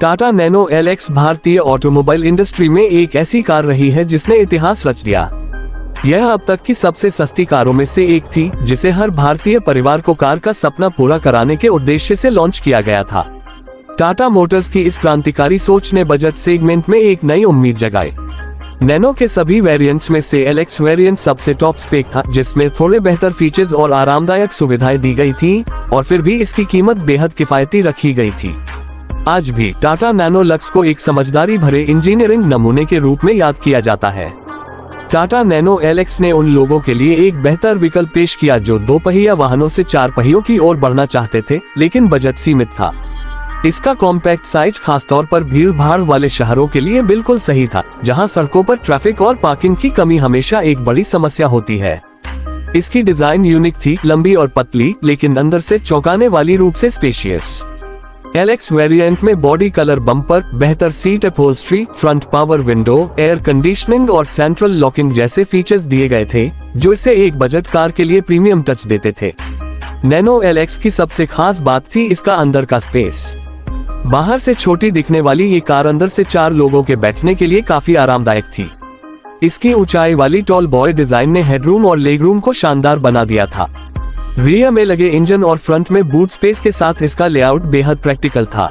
Tata nano LX भारतीय automobile industry में एक ऐसी कार रही है जिसने इतिहास रच दिया। यह अब तक की सबसे सस्ती कारों में से एक थी, जिसे हर भारतीय परिवार को कार का सपना पूरा कराने के उद्देश्य से लॉन्च किया गया था। टाटा मोटर्स की इस क्रांतिकारी सोच ने बजट सेगमेंट में एक नई उम्मीद जगाई। नैनो के सभी वेरिएंट्स में से एलएक्स वेरिएंट सबसे टॉप स्पेक था, जिसमें थोड़े बेहतर फीचर्स और आरामदायक सुविधाएं दी गई थी, और फिर भी इसकी कीमत बेहद किफायती रखी गई थी। आज भी टाटा नैनो लक्स को एक समझदारी भरे इंजीनियरिंग नमूने के रूप में याद किया जाता है। टाटा नैनो एलएक्स ने उन लोगों के लिए एक बेहतर विकल्प पेश किया जो 2 पहिया वाहनों से 4 पहियों की ओर बढ़ना चाहते थे, लेकिन बजट सीमित था। इसका कॉम्पैक्ट साइज खासतौर पर भीड़ भाड़ वाले शहरों के लिए बिल्कुल सही था, जहां सड़कों पर ट्रैफिक और पार्किंग की कमी हमेशा एक बड़ी समस्या होती है। इसकी डिजाइन यूनिक थी, लंबी और पतली, लेकिन अंदर से चौंकाने वाली रूप से स्पेशियस। एलएक्स वेरिएंट में बॉडी कलर बम्पर, बेहतर seat upholstery, front power window, air conditioning और सेंट्रल लॉकिंग जैसे फीचर्स दिए गए थे, जो इसे एक बजट कार के लिए प्रीमियम टच देते थे। नैनो एलएक्स की सबसे खास बात थी इसका अंदर का स्पेस। बाहर से छोटी दिखने वाली ये कार अंदर से 4 लोगों के बैठने के लिए काफी आरामदायक थी। इसकी ऊंचाई वाली टॉल बॉय डिजाइन ने हेडरूम और लेगरूम को शानदार बना दिया था। रियर में लगे इंजन और फ्रंट में बूट स्पेस के साथ इसका लेआउट बेहद प्रैक्टिकल था।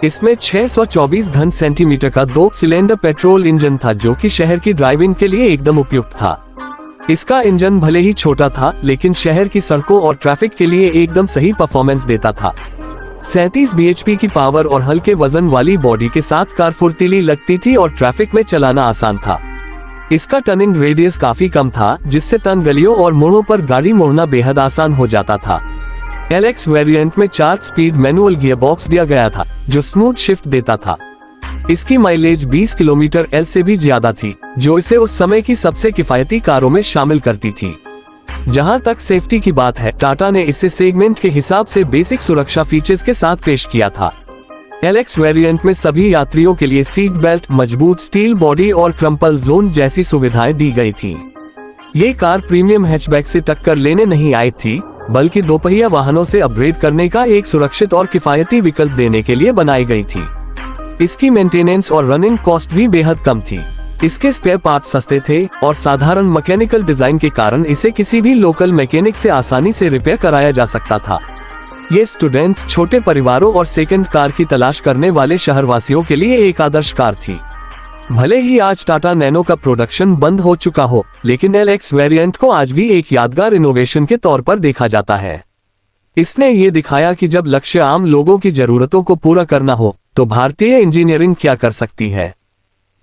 इसमें 624 घन सेंटीमीटर का 2 सिलेंडर पेट्रोल इंजन था, जो कि शहर की ड्राइविंग के लिए एकदम उपयुक्त था। इसका इंजन भले ही छोटा था, लेकिन शहर की सड़कों और ट्रैफिक के लिए एकदम सही परफॉर्मेंस देता था। 37 bhp की पावर और हल्के वजन वाली बॉडी के साथ कार फुर्तीली लगती थी और ट्रैफिक में चलाना आसान था। इसका टर्निंग रेडियस काफी कम था, जिससे तंग गलियों और मोड़ों पर गाड़ी मोड़ना बेहद आसान हो जाता था। एलएक्स वेरिएंट में 4 स्पीड मैनुअल गियर बॉक्स दिया गया था, जो स्मूथ शिफ्ट देता था। इसकी माइलेज 20 किलोमीटर एल से भी ज्यादा थी, जो इसे उस समय की सबसे किफायती कारों में शामिल करती थी। जहां तक सेफ्टी की बात है, टाटा ने इसे सेगमेंट के हिसाब से बेसिक सुरक्षा फीचर्स के साथ पेश किया था। एलएक्स वेरिएंट में सभी यात्रियों के लिए सीट बेल्ट, मजबूत स्टील बॉडी और क्रम्पल जोन जैसी सुविधाएं दी गई थी। ये कार प्रीमियम हैचबैक से टक्कर लेने नहीं आई थी, बल्कि 2 पहिया वाहनों से अपग्रेड करने का एक सुरक्षित और किफायती विकल्प देने के लिए बनाई गई थी। इसकी मेंटेनेंस और रनिंग कॉस्ट भी बेहद कम थी। इसके स्पेयर पार्ट्स सस्ते थे और साधारण मैकेनिकल डिजाइन के कारण इसे किसी भी लोकल मैकेनिक से आसानी से रिपेयर कराया जा सकता था। ये स्टूडेंट्स, छोटे परिवारों और सेकंड कार की तलाश करने वाले शहरवासियों के लिए एक आदर्श कार थी। भले ही आज टाटा नैनो का प्रोडक्शन बंद हो चुका हो, लेकिन एलएक्स वेरिएंट को आज भी एक यादगार इनोवेशन के तौर पर देखा जाता है। इसने ये दिखाया कि जब लक्ष्य आम लोगों की जरूरतों को पूरा करना हो, तो भारतीय इंजीनियरिंग क्या कर सकती है।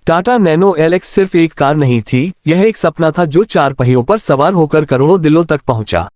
टाटा नैनो एलएक्स सिर्फ एक कार नहीं थी, यह एक सपना था जो 4 पहियों पर सवार होकर करोड़ों दिलों तक पहुंचा।